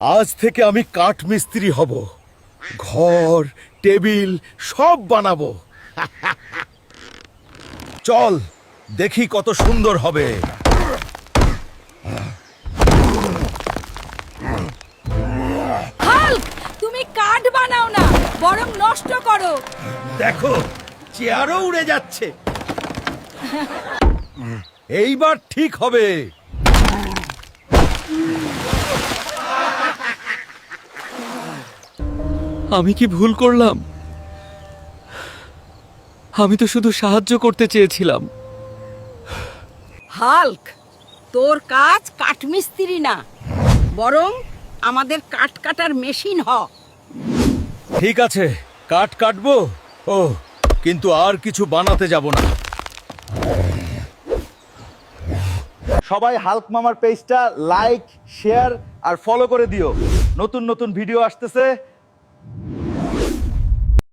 আজ থেকে আমি কাঠ মিস্ত্রি হব, ঘর টেবিল সব বানাবো। চল দেখি কত সুন্দর হবে। হাল্ক, তুমি কাঠ বানাও না, বরং নষ্ট করো। দেখো চেয়ারও উড়ে যাচ্ছে। এইবার ঠিক হবে। আমি কি ভুল করলাম? আমি তো শুধু সাহায্য করতে চেয়েছিলাম। হাল্ক, তোর কাজ কাঠমিস্ত্রি না, বরং আমাদের কাঠ কাটার মেশিন হ। ঠিক আছে, কাঠ কাটবো। ও, কিন্তু আর কিছু বানাতে যাব না। সবাই হাল্ক মামার পেজটা লাইক, শেয়ার আর ফলো করে দিও। নতুন নতুন ভিডিও আসতেছে।